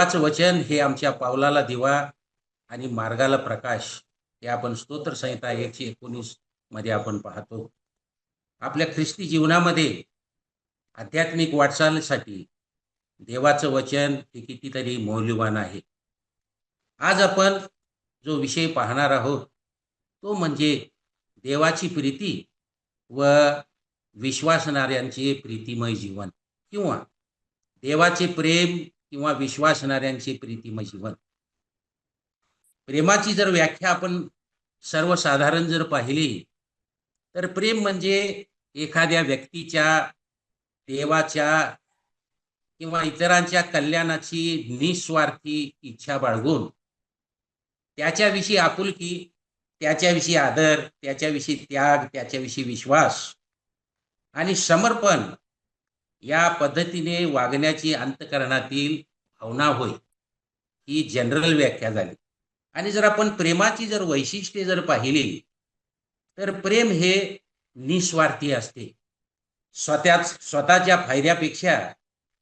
देवाचं वचन हे आमच्या पावलाला दिवा आणि मार्गाला प्रकाश हे आपण स्तोत्र संहिता 119 मध्ये आपण पाहतो. आपल्या ख्रिस्ती जीवनामध्ये आध्यात्मिक वाटचालीसाठी देवाचं वचन हे कितीतरी मौल्यवान आहे. आज आपण जो विषय पाहणार आहोत तो म्हणजे देवाची प्रीती व विश्वासणाऱ्यांचे प्रीतिमय जीवन, किंवा देवाचे प्रेम किंवा विश्वासणाऱ्यांचे प्रीतिमय जीवन. प्रेमाची जर व्याख्या आपण सर्वसाधारण जर पाहिली तर प्रेम म्हणजे एखाद्या व्यक्तीच्या, देवाच्या किंवा इतरांच्या कल्याणाची निस्वार्थी इच्छा बाळगून त्याच्याविषयी आपुलकी, त्याच्याविषयी आदर, त्याच्याविषयी त्याग, त्याच्याविषयी विश्वास आणि समर्पण या पद्धतीने वागण्याची अंतःकरणातील भावना होय. ही जनरल व्याख्या झाली. आणि जर आपण प्रेमाची जर वैशिष्ट्ये जर पाहिली तर प्रेम हे निस्वार्थी असते. स्वतःच्या फायद्यापेक्षा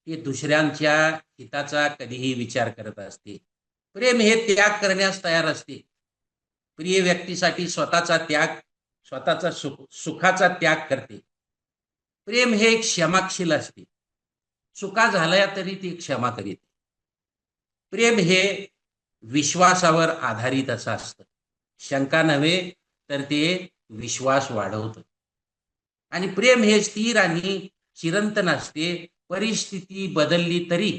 ते दुसऱ्यांच्या हिताचा कधीही विचार करत असते. प्रेम हे त्याग करण्यास तयार असते. प्रिय व्यक्तीसाठी स्वतःचा सुखाचा त्याग करते. प्रेम हे क्षमाशील असते. चुका झाल्या तरी ती क्षमा करीत. प्रेम हे विश्वासावर आधारित असं असतं. शंका नव्हे तर ते विश्वास वाढवतं. आणि प्रेम हे स्थिर आणि चिरंतन असते. परिस्थिती बदलली तरी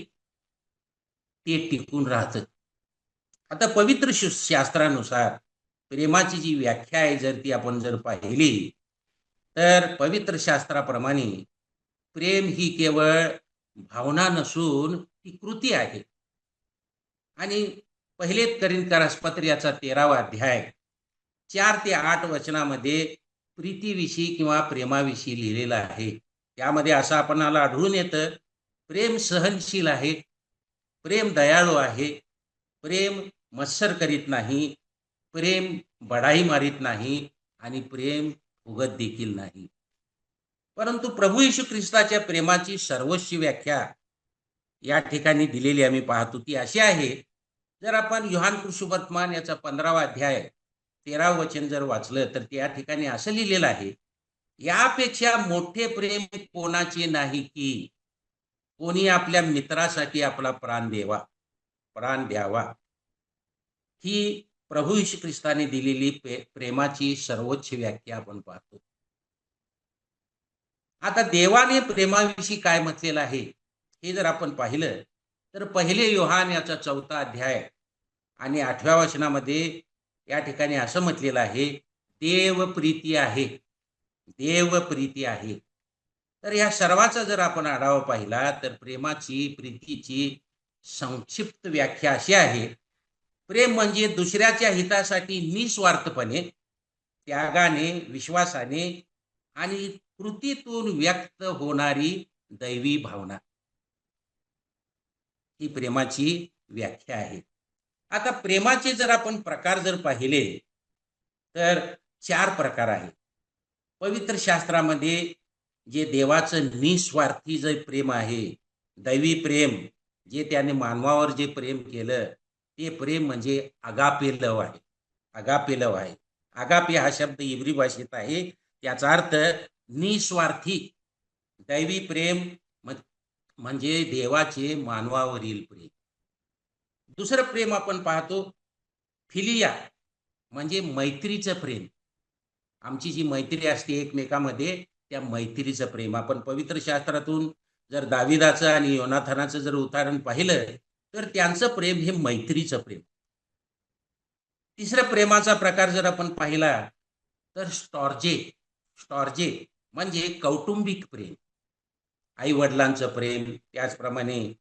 ते टिकून राहतं. आता पवित्र शास्त्रानुसार प्रेमाची जी व्याख्या आहे जर ती आपण जर पाहिली तर पवित्र शास्त्राप्रमाणे प्रेम ही केवळ भावना नसून ती कृती आहे. आणि पहिले कोरिन्थीस पत्रिकेचा 13वा अध्याय 4 ते 8 वचनामध्ये प्रीतीविषयी किंवा प्रेमाविषयी लिहिलेलं आहे. त्यामध्ये असं आपणाला आढळून येतं, प्रेम सहनशील आहे, प्रेम दयाळू आहे, प्रेम मत्सर करीत नाही, प्रेम बढाई मारित नाही आणि प्रेम फुगत देखील नाही. परंतु प्रभू येशू ख्रिस्ताच्या प्रेमाची सर्वोच्च व्याख्या या ठिकाणी दिलेली आम्ही पाहतो ती अशी आहे. जर आपण योहान सुवर्तमान याचा 15वा अध्याय 13वे वचन जर वाचलं तर त्या ठिकाणी असं लिहिलेलं आहे, यापेक्षा मोठे प्रेम कोणाचे नाही की कोणी आपल्या मित्रासाठी आपला प्राण द्यावा. ही प्रभू येशू ख्रिस्ताने दिलेली प्रेमाची सर्वोच्च व्याख्या आपण पाहतो. आता देवाने प्रेमाविषयी काय म्हटलेलं आहे हे जर आपण पाहिलं तर पहिले योहान याचा 4था अध्याय आणि 8व्या वचनामध्ये या ठिकाणी असं म्हटलेलं आहे, देव प्रीती आहे, देव प्रीती आहे. तर या सर्वाचा जर आपण आढावा पाहिला तर प्रेमाची, प्रीतीची संक्षिप्त व्याख्या अशी आहे, प्रेम म्हणजे दुसऱ्याच्या हितासाठी निस्वार्थपणे, त्यागाने, विश्वासाने आणि कृतीतून व्यक्त होणारी दैवी भावना. ही प्रेमाची व्याख्या आहे. आता प्रेमाचे जर आपण प्रकार जर पाहिले तर 4 प्रकार आहेत. पवित्र शास्त्रामध्ये जे देवाचं निस्वार्थी जे प्रेम आहे, दैवी प्रेम, जे त्याने मानवावर जे प्रेम केलं ते प्रेम म्हणजे अगापे लव आहे. अगापे लव आहे. अगापे हा शब्द इब्री भाषेत आहे. त्याचा अर्थ निस्वार्थी दैवी प्रेम म्हणजे देवाचे मानवावरील प्रेम. दुसरं प्रेम आपण पाहतो फिलिया, म्हणजे मैत्रीचं प्रेम. आमची जी मैत्री असते एकमेकांमध्ये त्या मैत्रीचं प्रेम. आपण पवित्र शास्त्रातून जर दाविदाचं आणि योनाथानाचं जर उदाहरण पाहिलं तर त्यांचं प्रेम हे मैत्रीचं प्रेम. तिसरं प्रेमाचा प्रकार जर आपण पाहिला तर स्टॉर्जे म्हणजे कौटुंबिक प्रेम. आई वडिलांचं प्रेम, त्याचप्रमाणे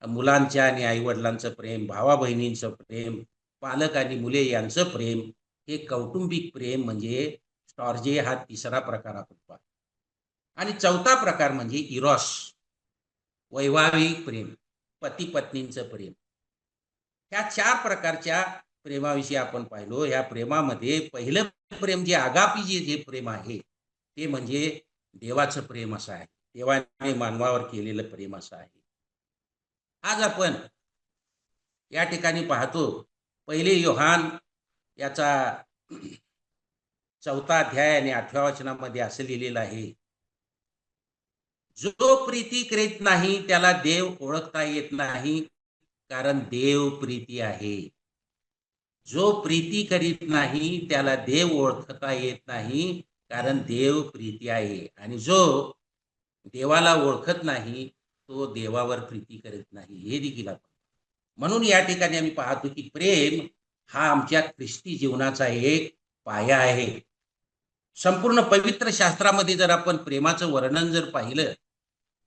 मुलांच्या आणि आई वडिलांचं प्रेम, भावा बहिणींचं प्रेम, पालक आणि मुले यांचं प्रेम, हे कौटुंबिक प्रेम म्हणजे स्टॉर्जे हा तिसरा प्रकार आपण पाहतो. आणि चौथा प्रकार म्हणजे इरॉस, वैवाहिक प्रेम, पती पत्नींचं प्रेम. ह्या 4 प्रकारच्या प्रेमाविषयी आपण पाहिलो. ह्या प्रेमामध्ये पहिलं प्रेम जे आगापी जे प्रेम आहे ते म्हणजे देवाचं प्रेम असं आहे. देवाने मानवावर केलेलं प्रेम असं आहे. आज आपण या ठिकाणी पाहतो, पहिले योहान याचा 4था अध्याय आणि 8व्या वचनामध्ये असं लिहिलेलं आहे, जो प्रीती करीत नाही त्याला देव ओळखता येत नाही, कारण देव प्रीती आहे. जो प्रीती करीत नाही त्याला देव ओळखता येत नाही, कारण देव प्रीती आहे. आणि जो देवाला ओळखत नाही तो देवावर प्रीती करत नाही, हे देखील आपण. म्हणून या ठिकाणी आम्ही पाहतो की प्रेम हा आमच्या ख्रिस्ती जीवनाचा एक पाया आहे. संपूर्ण पवित्र शास्त्रामध्ये जर आपण प्रेमाचं वर्णन जर पाहिलं,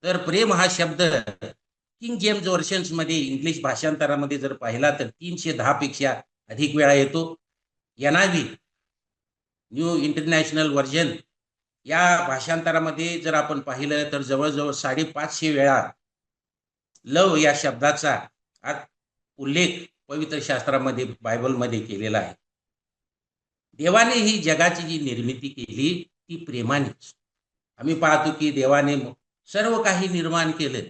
तर प्रेम हा शब्द किंग जेम्स वर्शन्स मध्ये इंग्लिश भाषांतरामध्ये जर पाहिला तर 310 पेक्षा अधिक वेळा येतो. NIV न्यू इंटरनॅशनल व्हर्जन या भाषांतरामध्ये जर आपण पाहिलं तर जवळजवळ 550 वेळा लव या शब्दाचा उल्लेख पवित्र शास्त्रामध्ये बायबलमध्ये केलेला आहे. देवाने ही जगाची जी निर्मिती केली ती प्रेमानेच. आम्ही पाहतो की देवाने सर्व काही निर्माण केलं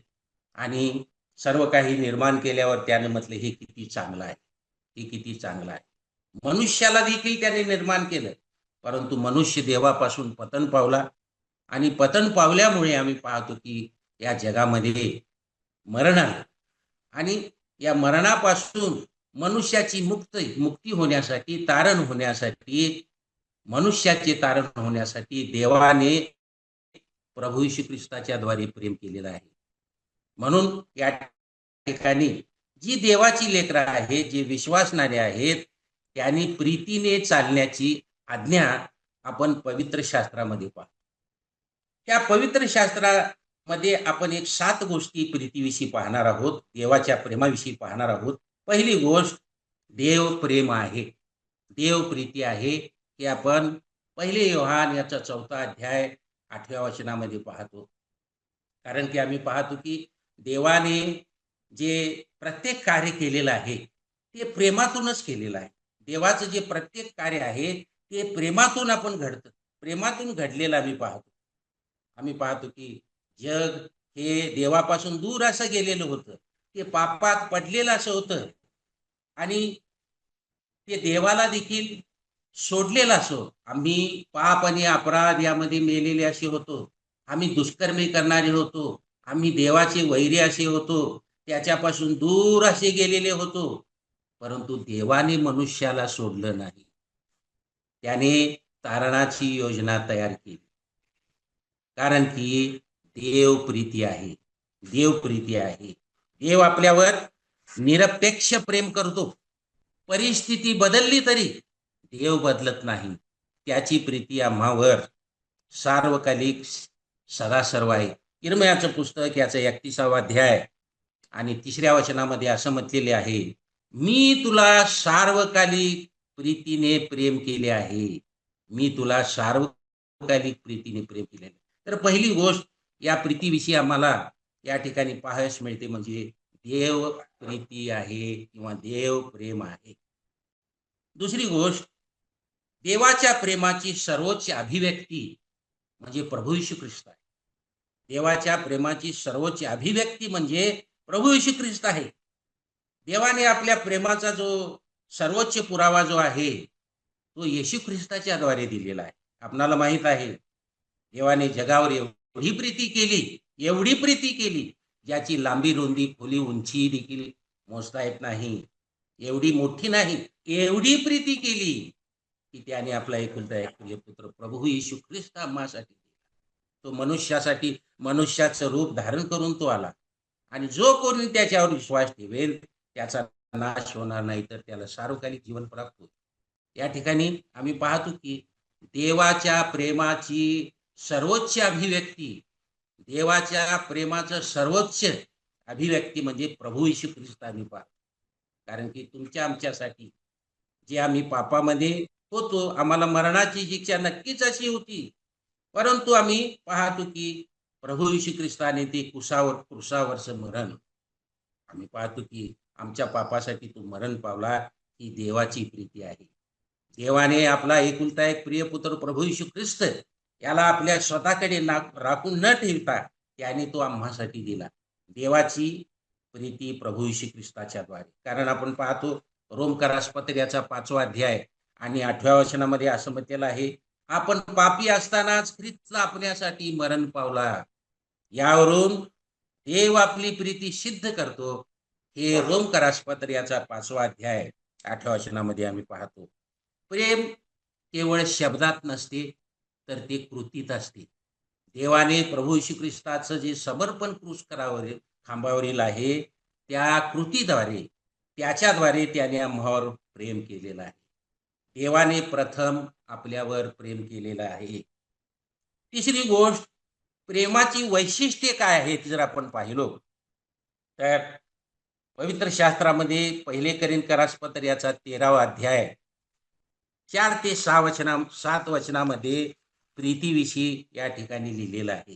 आणि सर्व काही निर्माण केल्यावर त्याने म्हटलं हे किती चांगलं आहे, हे किती चांगलं आहे. मनुष्याला देखील त्याने निर्माण केलं, परंतु मनुष्य देवापासून पतन पावला आणि पतन पावल्यामुळे आम्ही पाहतो की या जगामध्ये मरण आलं आणि या मरणापासून मनुष्याची मुक्ती होण्यासाठी, तारण होण्यासाठी, मनुष्याचे तारण होण्यासाठी देवाने प्रभू येशू ख्रिस्ताच्या द्वारे प्रेम केलेलं आहे. म्हणून या ठिकाणी जी देवाची लेकरं आहेत, जे विश्वासणारे आहेत, त्यांनी प्रीतीने चालण्याची आज्ञा आपण पवित्र शास्त्रामध्ये पाहतो. त्या पवित्र शास्त्रामध्ये आपण एक 7 गोष्टी प्रीतीविषयी पाहणार आहोत, देवाच्या प्रेमाविषयी पाहणार आहोत. पहिली गोष्ट, देव प्रेम आहे, देव प्रीती आहे, हे आपण पहिले योहान याचा 4था अध्याय 8व्या वचनामध्ये पाहतो. कारण की आम्ही पाहतो की देवाने जे प्रत्येक कार्य केलेलं आहे ते प्रेमातूनच केलेलं आहे. देवाचं जे प्रत्येक कार्य आहे ते प्रेमातून आपण घडतं, प्रेमातून घडलेलं आम्ही पाहतो. आम्ही पाहतो की जग हे देवापासून दूर असं गेलेलं होतं, ते पापात पडलेलं असं होतं आणि ते देवाला देखील सोडलेलं असो. आम्ही पाप आणि अपराध यामध्ये मेलेले असे होतो, आम्ही दुष्कर्मे करणारे होतो, आम्ही देवाचे वैरी असे होतो, त्याच्यापासून दूर असे गेलेले होतो. परंतु देवाने मनुष्याला सोडलं नाही, त्याने तारणाची योजना तयार केली. कारण की देव प्रीती आहे, देव प्रीती आहे. देव आपल्यावर निरपेक्ष प्रेम करतो. परिस्थिती बदलली तरी देव बदलत नाही, त्याची प्रीती आम्हावर सार्वकालिक सदा सर्व आहे. इर्मयाचं पुस्तक याचं 31वा अध्याय आणि 3ऱ्या वचनामध्ये असं म्हटलेले आहे, मी तुला सार्वकालिक प्रीतीने प्रेम केले आहे, मी तुला सार्वकालिक प्रीतीने प्रेम केले. तर पहिली गोष्ट या प्रीतीविषयी आम्हाला या ठिकाणी पाहायला मिळते म्हणजे देव प्रीती आहे किंवा देव प्रेम आहे. दुसरी गोष्ट, देवाच्या प्रेमाची सर्वोच्च अभिव्यक्ती म्हणजे प्रभू येशू ख्रिस्त आहे. देवाच्या प्रेमाची सर्वोच्च अभिव्यक्ती म्हणजे प्रभू येशू ख्रिस्त आहे. देवाने आपल्या प्रेमाचा जो सर्वोच्च पुरावा जो आहे तो येशू ख्रिस्ताच्या द्वारे दिलेला आहे. आपणाला माहित आहे, देवाने जगावर एवढी प्रीती केली, एवढी प्रीती केली, ज्याची लांबी, रुंदी, खोली, उंची देखील मोजता येत नाही, एवढी मोठी नाही, एवढी प्रीती केली की त्याने आपला एकुलता एक प्रिय पुत्र प्रभू येशू ख्रिस्त आम्हासाठी दिला. तो मनुष्यासाठी मनुष्याचं रूप धारण करून तो आला आणि जो कोणी त्याच्यावर विश्वास ठेवेल त्याचा नाश होणार नाही, तर त्याला सार्वकालिक जीवन प्राप्त होईल. या ठिकाणी आम्ही पाहतो की देवाच्या प्रेमाची सर्वोच्च अभिव्यक्ती, देवाच्या प्रेमाचं सर्वोच्च अभिव्यक्ती म्हणजे प्रभू येशू ख्रिस्त आम्ही पाहतो. कारण की तुमच्या आमच्यासाठी जे आम्ही पापामध्ये होतो, आम्हाला मरणाची शिक्षा नक्कीच अशी होती, परंतु आम्ही पाहतो की प्रभू येशू ख्रिस्ताने ते क्रुसावरचं मरण, आम्ही पाहतो की आमच्या पापासाठी तो मरण पावला, ही देवाची प्रीती आहे. देवाने आपला एकुलता एक प्रिय पुत्र प्रभू येशू ख्रिस्त याला आपल्या स्वतःकडे राखून न ठेवता त्याने तो आम्हासाठी दिला. देवाची प्रीती प्रभू येशू ख्रिस्ताच्या द्वारे. कारण आपण पाहतो रोमकरासपत्र्याचा 5वा अध्याय आणि 8व्या वचनामध्ये असं म्हटलेलं आहे, आपण पापी असतानाच ख्रिस्त आपल्यासाठी मरण पावला. यावरून देव आपली प्रीती सिद्ध करतो. हे रोमकरासपत्र्याचा 5वा अध्याय 8व्या वचनामध्ये आम्ही पाहतो. प्रेम केवळ शब्दात नसते, तर ते कृतीत असते. देवाने प्रभू येशू ख्रिस्ताचं जे समर्पण क्रूस करावरील खांबावरील आहे, त्या कृतीद्वारे त्याच्याद्वारे त्याने आम्हावर प्रेम केलेलं आहे. देवाने प्रथम आपल्यावर प्रेम केलेलं आहे. तिसरी गोष्ट, प्रेमाची वैशिष्ट्ये काय आहेत जर आपण पाहिलो तर पवित्र शास्त्रामध्ये 1 कोरिन्थीय याचा 13वा अध्याय 4 ते 7 वचनामध्ये प्रीतीविषयी या ठिकाणी लिहिलेलं आहे.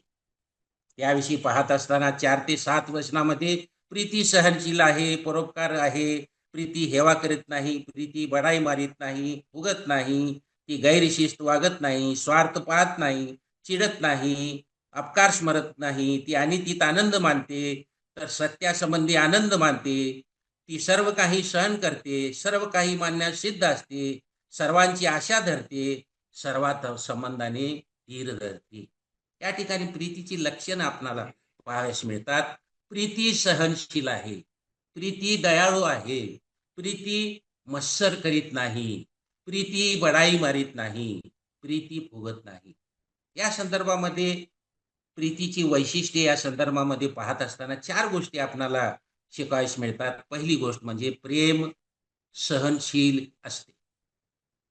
त्याविषयी पाहत असताना 4 ते 7 वचनामध्ये प्रीती सहनशील आहे, परोपकार आहे, प्रीती हेवा करीत नाही, प्रीती बडाई मारीत नाही, उगत नाही, ती गैरशिस्त वागत नाही, स्वार्थ पाहत नाही, चिडत नाही, अपकार स्मरत नाही, ती अनितीत आनंद मानते, तर सत्यासंबंधी आनंद मानते, ती सर्व काही सहन करते, सर्व काही मानण्यास सिद्ध असते, सर्वांची आशा धरते, सर्वात संबंधाने धीर धरते. या ठिकाणी प्रीतीची लक्षणं आपणाला पाहायला मिळतात. प्रीती सहनशील आहे, प्रीती दयाळू आहे, प्रीती मत्सर करीत नाही, प्रीती बडाई मारीत नाही, प्रीती फुगत नाही. या संदर्भामध्ये प्रीतीची वैशिष्ट्ये या संदर्भामध्ये पाहत असताना 4 गोष्टी आपणाला शिकायला मिळतात. पहिली गोष्ट म्हणजे प्रेम सहनशील असते,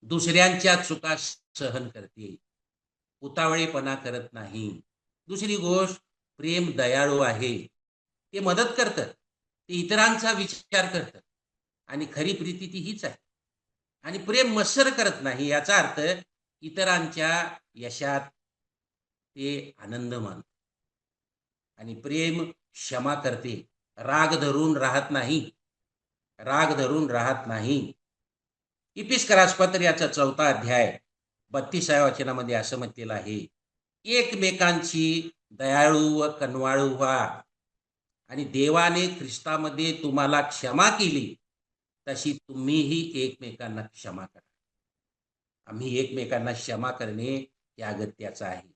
दुसऱ्यांच्या चुका सहन करते, उतावळेपणा करत नाही. दुसरी गोष्ट, प्रेम दयाळू आहे, ते मदत करतं, ते इतरांचा विचार करतं, आणि खरी प्रीती ती हीच आहे. आणि प्रेम मत्सर करत नाही, याचा अर्थ इतरांच्या यशात ते आनंद मानतो. आणि प्रेम क्षमा करते, राग धरून राहत नाही, राग धरून राहत नाही. इफिसकरासपत्र याचा 4था अध्याय 32व्या वचनामध्ये असं म्हटलेलं आहे, एकमेकांची दयाळू व कनवाळू व्हा, आणि देवाने ख्रिस्तामध्ये तुम्हाला क्षमा केली तशी तुम्हीही एकमेकांना क्षमा करा. आम्ही एकमेकांना क्षमा करणे हे अगत्याचं आहे,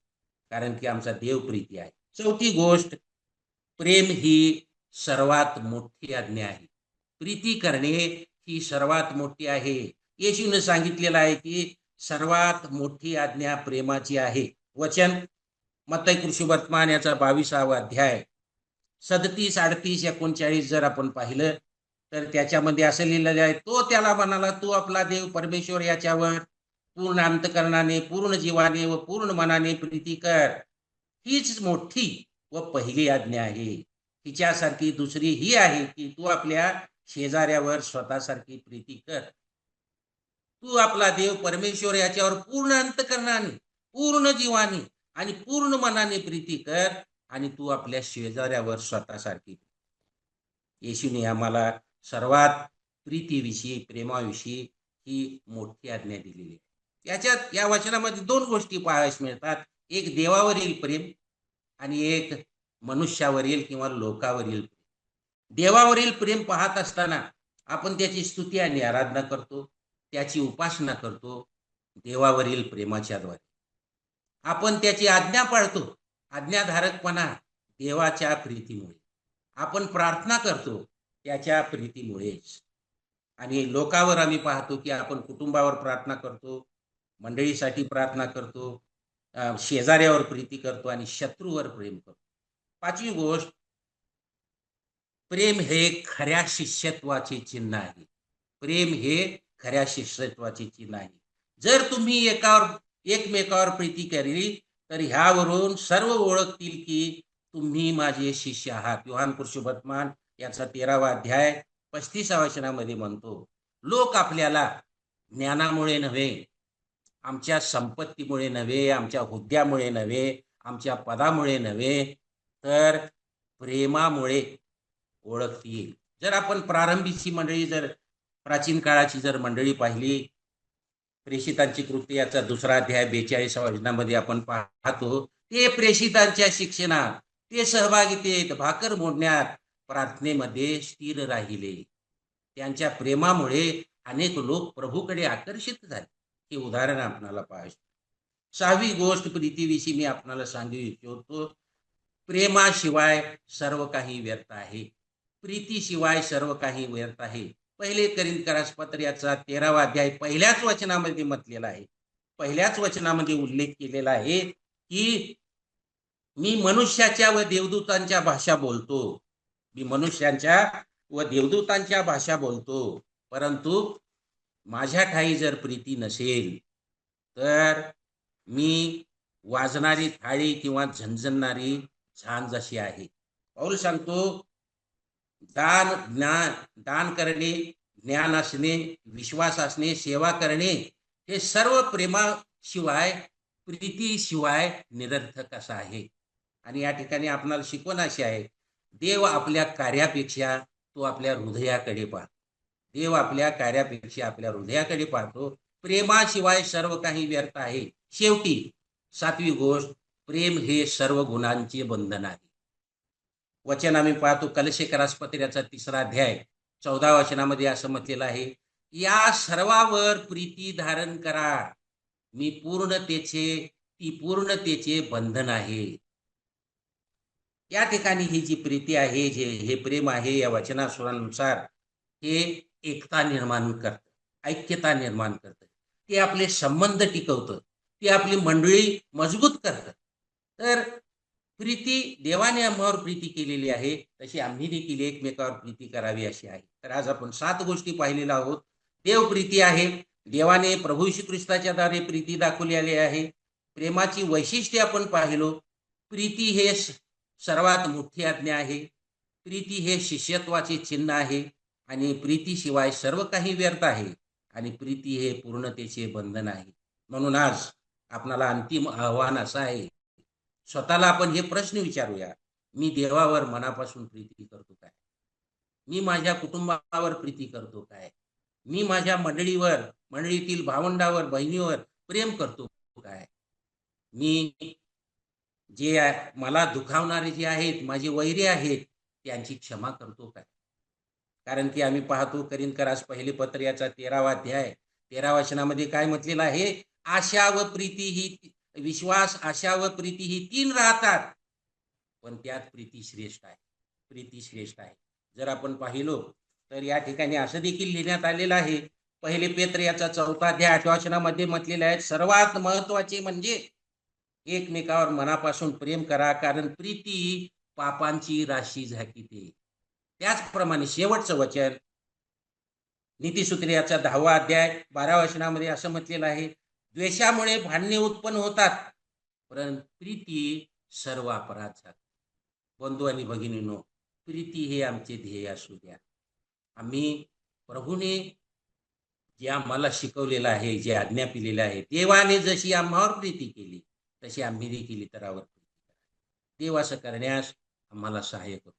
कारण की आमचा देव प्रीती आहे. चौथी गोष्ट, प्रेम ही सर्वात मोठी आज्ञा आहे. प्रीती करणे ही सर्वात मोठी आहे. येशूने सांगितलेलं आहे की सर्वात मोठी आज्ञा प्रेमाची आहे. वचन मत्ती कृष्णवर्तमान याचा 22वा अध्याय 37, 38, 39 जर आपण पाहिलं तर त्याच्यामध्ये असं लिहिलेलं आहे, तो त्याला म्हणाला, तू आपला देव परमेश्वर याच्यावर पूर्ण अंतकरणाने, पूर्ण जीवाने व पूर्ण मनाने प्रीती कर. हीच मोठी व पहिली आज्ञा आहे. तिच्यासारखी दुसरी ही आहे की तू आपल्या शेजाऱ्यावर स्वतःसारखी प्रीती कर. तू आपला देव परमेश्वर याच्यावर पूर्ण अंतकरणाने, पूर्ण जीवाने आणि पूर्ण मनाने प्रीती कर, आणि तू आपल्या शेजाऱ्यावर स्वतःसारखी. येशूने आम्हाला सर्वात प्रीतीविषयी, प्रेमाविषयी ही मोठी आज्ञा दिलेली आहे. याच्यात या वचनामध्ये 2 गोष्टी पाहायला मिळतात, एक देवावरील प्रेम आणि एक मनुष्यावरील किंवा लोकावरील प्रेम. देवावरील प्रेम पाहत असताना आपण त्याची स्तुती आणि आराधना करतो, त्याची उपासना करतो. देवावरील प्रेमाच्या द्वारे आपण त्याची आज्ञा पाळतो, आज्ञाधारकपणा देवाच्या प्रीतीमुळे. आपण प्रार्थना करतो त्याच्या प्रीतीमुळेच. आणि लोकावर आम्ही पाहतो की आपण कुटुंबावर प्रार्थना करतो, मंडळीसाठी प्रार्थना करतो, शेजाऱ्यावर प्रीती करतो आणि शत्रूवर प्रेम करतो. 5वी गोष्ट, प्रेम हे खऱ्या शिष्यत्वाचे चिन्ह आहे. प्रेम हे खऱ्या शिष्यत्वाचे चिन्ह आहे. जर तुम्ही एकमेकावर प्रीती केली तर ह्यावरून सर्व ओळखतील की तुम्ही माझे शिष्य आहात. योहान कृष्णवर्तमान याचा 13वा अध्याय 35व्या वचनामध्ये म्हणतो, लोक आपल्याला ज्ञानामुळे नव्हे, आमच्या संपत्तीमुळे नव्हे, आमच्या हुद्द्यामुळे नव्हे, आमच्या पदामुळे नव्हे, तर प्रेमामुळे ओळखतील. जर आपण प्रारंभीची मंडळी, जर प्राचीन काळाची जर मंडळी पाहिली, प्रेषितांची कृती याचा 2रा अध्याय 42व्या वचनामध्ये आपण पाहतो, ते प्रेषितांच्या शिक्षणात, ते सहभागीतेत, भाकर मोडण्यात, प्रार्थनेमध्ये स्थिर राहिले. त्यांच्या प्रेमामुळे अनेक लोक प्रभूकडे आकर्षित झाले. हे उदाहरण आपल्याला पाहायचं. 6वी गोष्ट प्रीतीविषयी मी आपल्याला सांगू इच्छितो. प्रेमाशिवाय सर्व काही व्यर्थ आहे. प्रीतीशिवाय सर्व काही व्यर्थ आहे. पहिले कोरिंथीयांस पत्र याचा 13वा अध्याय पहिल्याच वचनामध्ये म्हटलेला आहे. पहिल्याच वचनामध्ये उल्लेख केलेला आहे की मी मनुष्याच्या व देवदूतांच्या भाषा बोलतो. मी मनुष्यांच्या व देवदूतांच्या भाषा बोलतो, परंतु माझ्या ठाई जर प्रीती नसेल तर मी वाजणारी थाळी किंवा झणझणणारी झांज जशी आहे. पौल सांगतो, दान करणे, ज्ञान असणे, विश्वास असणे, सेवा करणे हे सर्व प्रेमाशिवाय, प्रीतीशिवाय निरर्थक असं आहे. आणि या ठिकाणी आपल्याला शिकवण अशी आहे, देव आपल्या कार्यापेक्षा तो आपल्या हृदयाकडे पाहतो. देव आपल्या कार्यापेक्षा आपल्या हृदयाकडे पाहतो. प्रेमाशिवाय सर्व काही व्यर्थ आहे. शेवटी 7वी गोष्ट, प्रेम हे सर्व गुणांचे बंधन आहे. वचन आम्ही पाहतो कलशेकरास पत्र याचा 3रा अध्याय 14 वचनामध्ये असं म्हटलेलं आहे, या सर्वावर प्रीती धारण करा, ती पूर्णतेचे बंधन आहे. या ठिकाणी ही जी प्रीती आहे, हे प्रेम आहे, या वचनानुसार हे एकता निर्माण करतं, ऐक्यता निर्माण करतं. ते आपले संबंध टिकवतं, ते आपली मंडळी मजबूत करतं. तर प्रीती, देवाने आम्हावर प्रीती केलेली आहे, तशी आम्ही देखील एकमेकावर प्रीती करावी अशी आहे. तर आज आपण 7 गोष्टी पाहिलेल्या आहोत. देव प्रीती आहे. देवाने प्रभू येशू ख्रिस्ताच्या द्वारे प्रीती दाखवलेली आहे. प्रेमाची वैशिष्ट्ये आपण पाहिलो. प्रीती हे सर्वात मोठी आज्ञा आहे. प्रीती हे शिष्यत्वाचे चिन्ह आहे. आणि प्रीतीशिवाय सर्व काही व्यर्थ आहे. आणि प्रीती हे पूर्णतेचे बंधन आहे. म्हणून आज आपल्याला अंतिम आव्हान असं आहे, स्वतःला आपण हे प्रश्न विचारूया, मी देवावर मनापासून प्रीती करतो काय? मी माझ्या कुटुंबावर प्रीती करतो काय? मी माझ्या मंडळीतील भावंडावर, बहिणीवर प्रेम करतो काय? मी जे मला दुखावणारे जे आहेत, माझे वैरी आहेत, त्यांची क्षमा करतो काय? कारण की आम्ही पाहतो कोरिंथीयांस पहिले पत्र याचा 13वा अध्याय 13 वचनामध्ये काय म्हटलेलं आहे, आशा व प्रीती ही, विश्वास, आशा व प्रीती ही 3 राहतात, पण त्यात प्रीती श्रेष्ठ आहे. प्रीती श्रेष्ठ आहे. जर आपण पाहिलो तर या ठिकाणी असं देखील लिहिण्यात आलेलं आहे, पहिले पेत्र याचा 4था अध्याय 8व्या वचनामध्ये म्हटलेलं आहे, सर्वात महत्वाचे म्हणजे एकमेकावर मनापासून प्रेम करा, कारण प्रीती पापांची राशी झाकीते. त्याचप्रमाणे शेवटचं वचन नीतिसूत्र याचा 10वा अध्याय 12व्या वचनामध्ये असं म्हटलेलं आहे, द्वेषामुळे भांडणे उत्पन्न होतात, परंतु प्रीती सर्व अपराध झाकते. बंधू आणि भगिनींनो, प्रीती हे आमचे ध्येय असू द्या. आम्ही प्रभूने जे आम्हाला शिकवलेलं आहे, जे आज्ञा पिलेलं आहे, देवाने जशी आम्हावर प्रीती केली तशी आम्ही देखील इतरावर प्रीती करा. देव असं करण्यास आम्हाला सहाय्य करू.